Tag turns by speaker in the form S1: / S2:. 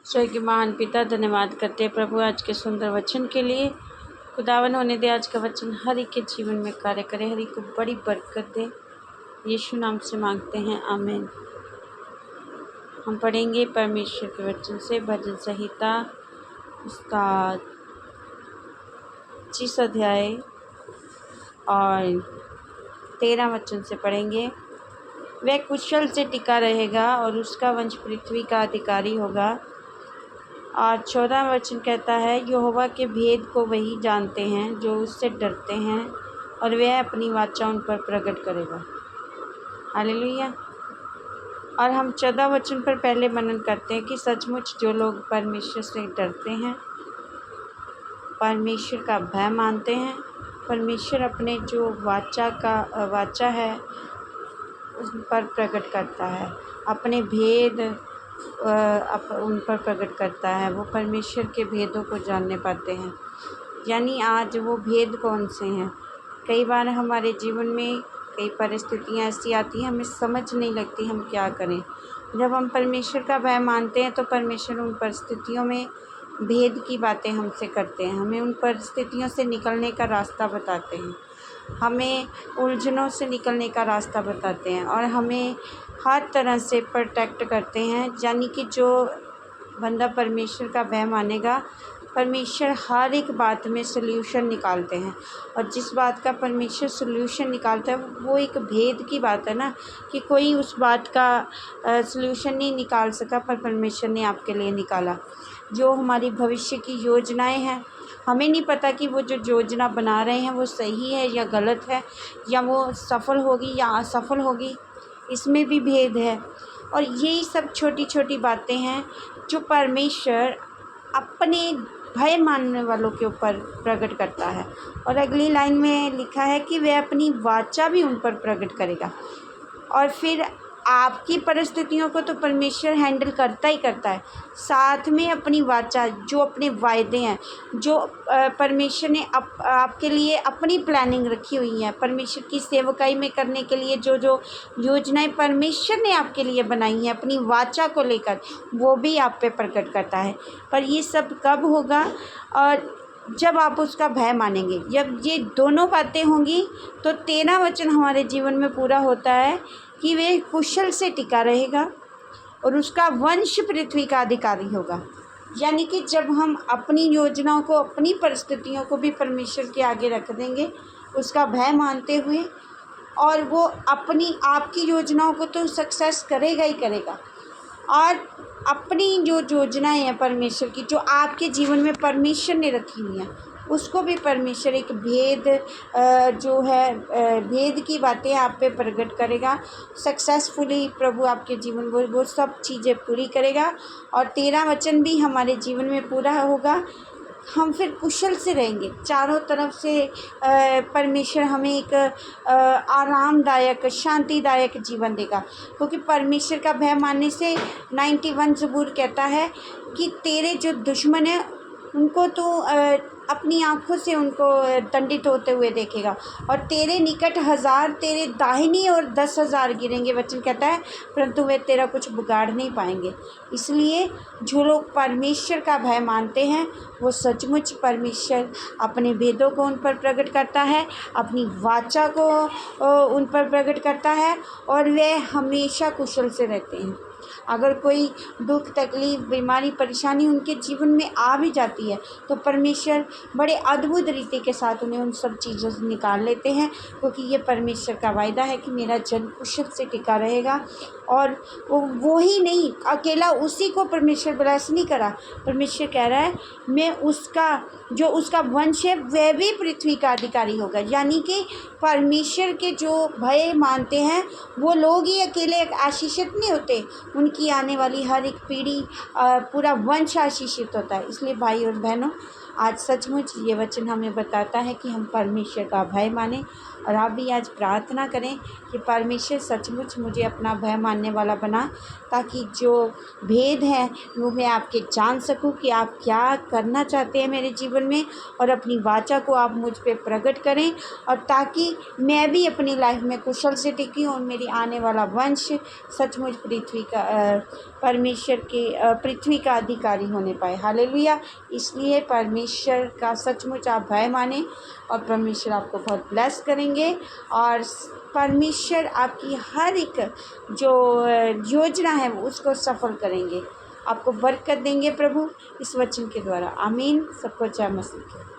S1: स्वर्ग के महान पिता, धन्यवाद करते हैं प्रभु आज के सुंदर वचन के लिए। खुदावन होने दे आज का वचन हर एक के जीवन में कार्य करे, हर एक को बड़ी बरकत दे। यीशु नाम से मांगते हैं, आमीन। हम पढ़ेंगे परमेश्वर के वचन से भजन संहिता उसका 25 अध्याय और 13 वचन से पढ़ेंगे। वह कुशल से टिका रहेगा और उसका वंश पृथ्वी का अधिकारी होगा। और 14 वचन कहता है, यहोवा के भेद को वही जानते हैं जो उससे डरते हैं, और वह अपनी वाचा उन पर प्रकट करेगा। हालेलुया। और हम 14 वचन पर पहले मनन करते हैं कि सचमुच जो लोग परमेश्वर से डरते हैं, परमेश्वर का भय मानते हैं, परमेश्वर अपने जो वाचा है उस पर प्रकट करता है, अपने भेद उन पर प्रकट करता है। वो परमेश्वर के भेदों को जानने पाते हैं। यानी आज वो भेद कौन से हैं? कई बार हमारे जीवन में कई परिस्थितियाँ ऐसी आती हैं, हमें समझ नहीं लगती हम क्या करें। जब हम परमेश्वर का भय मानते हैं तो परमेश्वर उन परिस्थितियों में भेद की बातें हमसे करते हैं, हमें उन परिस्थितियों से निकलने का रास्ता बताते हैं, हमें उलझनों से निकलने का रास्ता बताते हैं और हमें हर तरह से प्रोटेक्ट करते हैं। यानी कि जो बंदा परमेश्वर का भय मानेगा, परमेश्वर हर एक बात में सल्यूशन निकालते हैं। और जिस बात का परमेश्वर सल्यूशन निकालता है वो एक भेद की बात है ना, कि कोई उस बात का सल्यूशन नहीं निकाल सका, पर परमेश्वर ने आपके लिए निकाला। जो हमारी भविष्य की योजनाएं हैं, हमें नहीं पता कि वो जो योजना बना रहे हैं वो सही है या गलत है, या वो सफल होगी या असफल होगी, इसमें भी भेद है। और यही सब छोटी छोटी बातें हैं जो परमेश्वर अपने भय मानने वालों के ऊपर प्रकट करता है। और अगली लाइन में लिखा है कि वह अपनी वाचा भी उन पर प्रकट करेगा। और फिर आपकी परिस्थितियों को तो परमेश्वर हैंडल करता ही करता है, साथ में अपनी वाचा, जो अपने वायदे हैं, जो परमेश्वर ने आपके लिए अपनी प्लानिंग रखी हुई है, परमेश्वर की सेवकाई में करने के लिए जो जो योजनाएं परमेश्वर ने आपके लिए बनाई हैं अपनी वाचा को लेकर, वो भी आप पे प्रकट करता है। पर ये सब कब होगा? और जब आप उसका भय मानेंगे। जब ये दोनों बातें होंगी तो 13 वचन हमारे जीवन में पूरा होता है कि वे कुशल से टिका रहेगा और उसका वंश पृथ्वी का अधिकारी होगा। यानी कि जब हम अपनी योजनाओं को, अपनी परिस्थितियों को भी परमेश्वर के आगे रख देंगे उसका भय मानते हुए, और वो अपनी आपकी योजनाओं को तो सक्सेस करेगा ही करेगा, और अपनी जो योजनाएं हैं परमेश्वर की, जो आपके जीवन में परमेश्वर ने रखी हुई हैं, उसको भी परमेश्वर एक भेद जो है भेद की बातें आप पे प्रकट करेगा। सक्सेसफुली प्रभु आपके जीवन वो सब चीज़ें पूरी करेगा। और 13 वचन भी हमारे जीवन में पूरा होगा। हम फिर कुशल से रहेंगे, चारों तरफ से परमेश्वर हमें एक आरामदायक, शांतिदायक जीवन देगा। क्योंकि परमेश्वर का भय मानने से 91 ज़बूर कहता है कि तेरे जो दुश्मन हैं उनको तो अपनी आँखों से उनको दंडित होते हुए देखेगा, और तेरे निकट 1000 तेरे दाहिनी और 10,000 गिरेंगे, वचन कहता है, परंतु वे तेरा कुछ बिगाड़ नहीं पाएंगे। इसलिए जो लोग परमेश्वर का भय मानते हैं वो सचमुच परमेश्वर अपने भेदों को उन पर प्रकट करता है, अपनी वाचा को उन पर प्रकट करता है, और वे हमेशा कुशल से रहते हैं। अगर कोई दुख, तकलीफ़, बीमारी, परेशानी उनके जीवन में आ भी जाती है तो परमेश्वर बड़े अद्भुत रीति के साथ उन्हें उन सब चीज़ों से निकाल लेते हैं, क्योंकि ये परमेश्वर का वायदा है कि मेरा जन कुशल से टिका रहेगा। और वो ही नहीं, अकेला उसी को परमेश्वर ब्लेस नहीं करा, परमेश्वर कह रहा है मैं उसका वंश है वह भी पृथ्वी का अधिकारी होगा। यानी कि परमेश्वर के जो भय मानते हैं वो लोग ही अकेले आशीषित नहीं होते, उनकी आने वाली हर एक पीढ़ी, पूरा वंश आशीषित होता है। इसलिए भाई और बहनों, आज सचमुच ये वचन हमें बताता है कि हम परमेश्वर का भय मानें। और आप भी आज प्रार्थना करें कि परमेश्वर सचमुच मुझे अपना भय मानने वाला बना, ताकि जो भेद है वो मैं आपके जान सकूं कि आप क्या करना चाहते हैं मेरे जीवन में, और अपनी वाचा को आप मुझ पे प्रकट करें, और ताकि मैं भी अपनी लाइफ में कुशल से टिकी और मेरी आने वाला वंश सचमुच पृथ्वी का परमेश्वर के पृथ्वी का अधिकारी होने पाए। हालेलुया। इसलिए परमेश्वर का सचमुच आप भय माने और परमेश्वर आपको बहुत ब्लेस करेंगे और परमेश्वर आपकी हर एक जो योजना है उसको सफल करेंगे। आपको बरकत देंगे प्रभु इस वचन के द्वारा। आमीन। सबको जय मसीह।